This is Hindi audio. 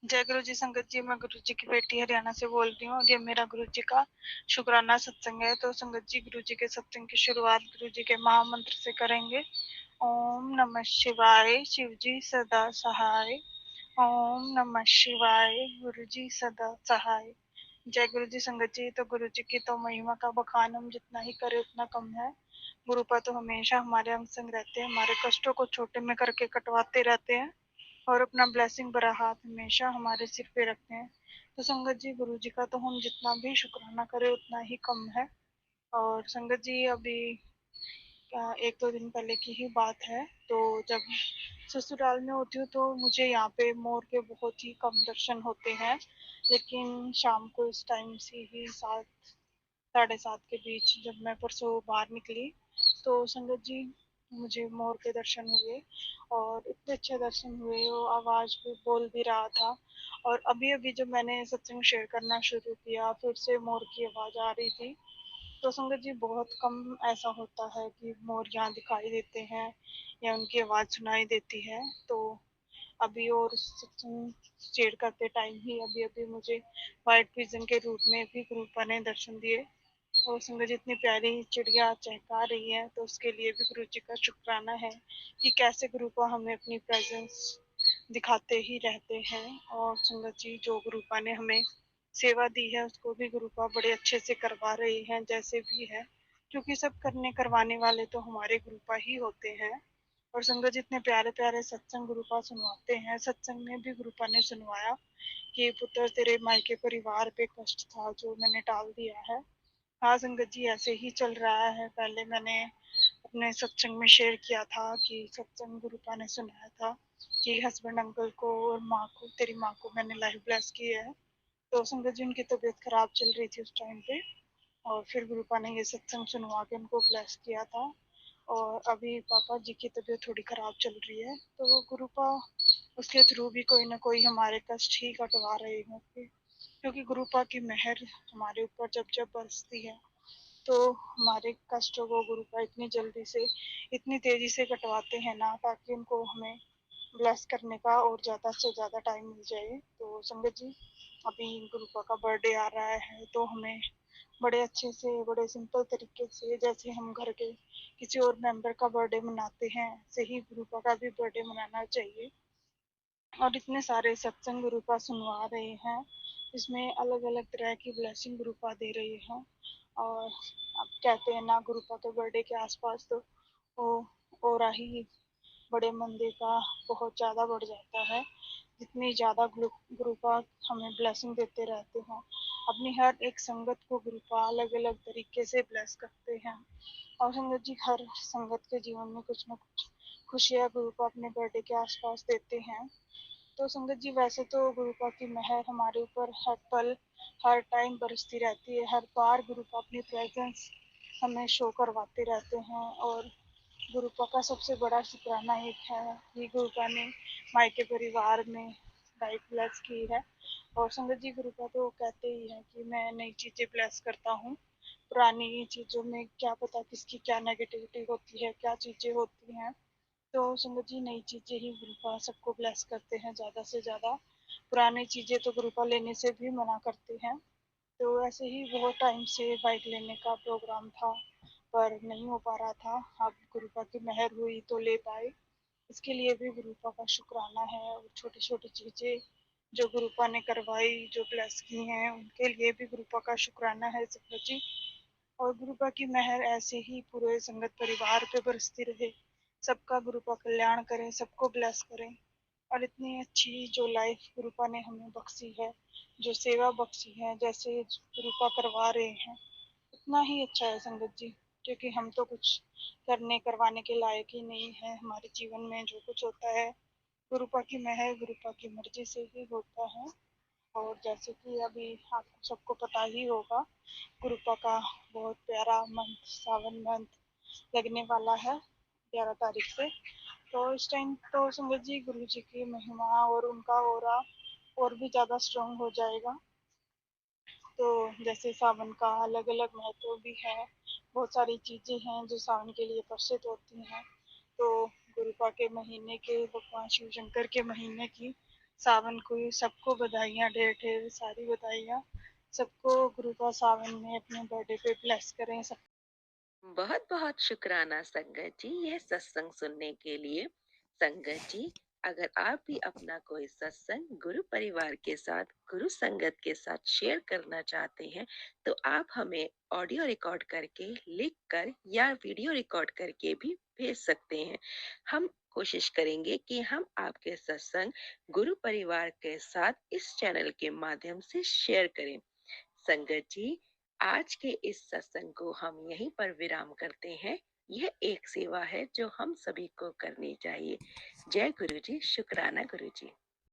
जय गुरु जी संगत जी, मैं गुरु जी की बेटी हरियाणा से बोल रही हूँ और ये मेरा गुरु जी का शुक्राना सत्संग है। तो संगत जी, गुरु जी के सत्संग की शुरुआत गुरु जी के महामंत्र से करेंगे। ओम नमः शिवाय, शिव जी सदा सहाय। ओम नमः शिवाय, गुरु जी सदा सहाय। जय गुरु जी संगत जी। तो गुरु जी की तो महिमा का बखान हम जितना ही करें उतना कम है। गुरु पा तो हमेशा हमारे अंग संग रहते हैं, हमारे कष्टों को छोटे में करके कटवाते रहते हैं और अपना ब्लेसिंग भरा हाथ हमेशा हमारे सिर पे रखते हैं। तो संगत जी, गुरु जी का तो हम जितना भी शुक्राना करें उतना ही कम है। और संगत जी, अभी एक दो दिन पहले की ही बात है। तो जब ससुराल में होती हूँ तो मुझे यहाँ पे मोर के बहुत ही कम दर्शन होते हैं, लेकिन शाम को इस टाइम से ही 7 साढ़े 7 के बीच जब मैं परसों बाहर निकली तो संगत जी मुझे मोर के दर्शन हुए और इतने अच्छे दर्शन हुए, वो आवाज भी बोल भी रहा था। और अभी अभी जब मैंने सत्संग शेयर करना शुरू किया फिर से मोर की आवाज आ रही थी। तो संगत जी, बहुत कम ऐसा होता है कि मोर यहाँ दिखाई देते हैं या उनकी आवाज सुनाई देती है। तो अभी और सत्संग शेयर करते टाइम ही अभी अभी मुझे व्हाइट पिजन के रूप में भी गुरुपा ने दर्शन दिए। और संगत जी, इतनी प्यारी चिड़िया चहका रही है तो उसके लिए भी गुरु जी का शुक्राना है कि कैसे गुरुपा हमें अपनी प्रेजेंस दिखाते ही रहते हैं। और संगत जी, जो गुरुपा ने हमें सेवा दी है उसको भी गुरुपा बड़े अच्छे से करवा रही हैं जैसे भी है, क्योंकि सब करने करवाने वाले तो हमारे गुरुपा ही होते हैं। और संगत जी, इतने प्यारे प्यारे सत्संग गुरुपा सुनवाते हैं। सत्संग में भी गुरुपा ने सुनवाया कि पुत्र तेरे मायके परिवार पे कष्ट था जो मैंने टाल दिया है। हाँ संगत जी, ऐसे ही चल रहा है। पहले मैंने अपने सत्संग में शेयर किया था कि सत्संग गुरुपा ने सुनाया था कि हस्बैंड अंकल को और माँ को, तेरी माँ को मैंने लाइफ ब्लेस किया है। तो संगत जी, उनकी तबीयत खराब चल रही थी उस टाइम पे और फिर गुरुपा ने ये सत्संग सुनवा के उनको ब्लेस किया था। और अभी पापा जी की तबीयत थोड़ी खराब चल रही है तो गुरुपा उसके थ्रू भी कोई ना कोई हमारे कष्ट ही कटवा रहे होंगे, क्योंकि गुरुपा की मेहर हमारे ऊपर जब जब बरसती है तो हमारे कष्टों को गुरुपा इतनी जल्दी से इतनी तेजी से कटवाते हैं ना, ताकि उनको हमें ब्लेस करने का और ज़्यादा से ज़्यादा टाइम मिल जाए। तो संगत जी, अभी गुरुपा का बर्थडे आ रहा है तो हमें बड़े अच्छे से बड़े सिंपल तरीके से, जैसे हम घर के किसी और मेंबर का बर्थडे मनाते हैं ऐसे ही गुरुपा का भी बर्थडे मनाना चाहिए। और इतने सारे सत्संग गुरुपा सुनवा रहे हैं, इसमें अलग अलग तरह की ब्लेसिंग गुरुपा दे रही है। और अब कहते हैं ना, गुरुपा के बर्थडे के आसपास तो वो और ही बड़े मंदिर का बहुत ज़्यादा बढ़ जाता है। जितनी ज़्यादा गुरुपा हमें ब्लेसिंग देते रहते हैं, अपनी हर एक संगत को गुरुपा अलग अलग तरीके से ब्लेस करते हैं। और संगत जी, हर संगत के जीवन में कुछ ना कुछ खुशियाँ गुरुपा अपने बर्थडे के आसपास देते हैं। तो संगत जी, वैसे तो गुरुपा की मेहर हमारे ऊपर हर पल हर टाइम बरसती रहती है। हर बार गुरुपा अपनी प्रेजेंस हमें शो करवाते रहते हैं। और गुरुपा का सबसे बड़ा शुक्राना एक है कि गुरुपा ने मायके परिवार में लाइफ ब्लेस की है। और संगत जी, गुरुपा तो कहते ही है कि मैं नई चीज़ें ब्लेस करता हूँ, पुरानी चीज़ों में क्या पता किसकी क्या नेगेटिविटी होती है, क्या चीज़ें होती हैं। तो संगत जी, नई चीज़ें ही गुरुपा सबको ब्लेस करते हैं ज़्यादा से ज़्यादा। पुरानी चीज़ें तो गुरुपा लेने से भी मना करते हैं। तो ऐसे ही बहुत टाइम से बाइक लेने का प्रोग्राम था पर नहीं हो पा रहा था। अब गुरुपा की मेहर हुई तो ले पाए, इसके लिए भी गुरुपा का शुक्राना है। और छोटी छोटी चीज़ें जो गुरुपा ने करवाई, जो ब्लेस की हैं, उनके लिए भी गुरुपा का शुक्राना है संगत जी। और गुरुपा की मेहर ऐसे ही पूरे संगत परिवार पे बरसती रहे। सबका गुरुपा कल्याण करें, सबको ब्लेस करें। और इतनी अच्छी जो लाइफ गुरुपा ने हमें बख्शी है, जो सेवा बख्शी है, जैसे गुरुपा करवा रहे हैं, उतना ही अच्छा है संगत जी। क्योंकि हम तो कुछ करने करवाने के लायक ही नहीं है। हमारे जीवन में जो कुछ होता है गुरुपा की मेहर गुरुपा की मर्जी से ही होता है। और जैसे कि अभी आपको सबको पता ही होगा, गुरुपा का बहुत प्यारा मंथ, सावन मंथ लगने वाला है 11 तारीख से। तो इस टाइम तो संगत जी, गुरु जी की महिमा और उनका ऑरा और भी ज़्यादा स्ट्रॉन्ग हो जाएगा। तो जैसे सावन का अलग अलग महत्व भी है, बहुत सारी चीज़ें हैं जो सावन के लिए प्रसिद्ध होती हैं। तो गुरुपा के महीने के, भगवान शिव शंकर के महीने की सावन को सबको बधाइयाँ, ढेर ढेर सारी बधाइयाँ। सबको गुरु का सावन में अपने बर्थडे पे ब्लेस करें सब। बहुत बहुत शुक्राना संगत जी यह सत्संग सुनने के लिए। संगत जी, अगर आप भी अपना कोई सत्संग गुरु परिवार के साथ, गुरु संगत के साथ शेयर करना चाहते हैं, तो आप हमें ऑडियो रिकॉर्ड करके, लिख कर या वीडियो रिकॉर्ड करके भी भेज सकते हैं। हम कोशिश करेंगे कि हम आपके सत्संग गुरु परिवार के साथ इस चैनल के माध्यम से शेयर करें। संगत जी, आज के इस सत्संग को हम यहीं पर विराम करते हैं। यह एक सेवा है जो हम सभी को करनी चाहिए। जय गुरु जी, शुक्राना गुरु जी।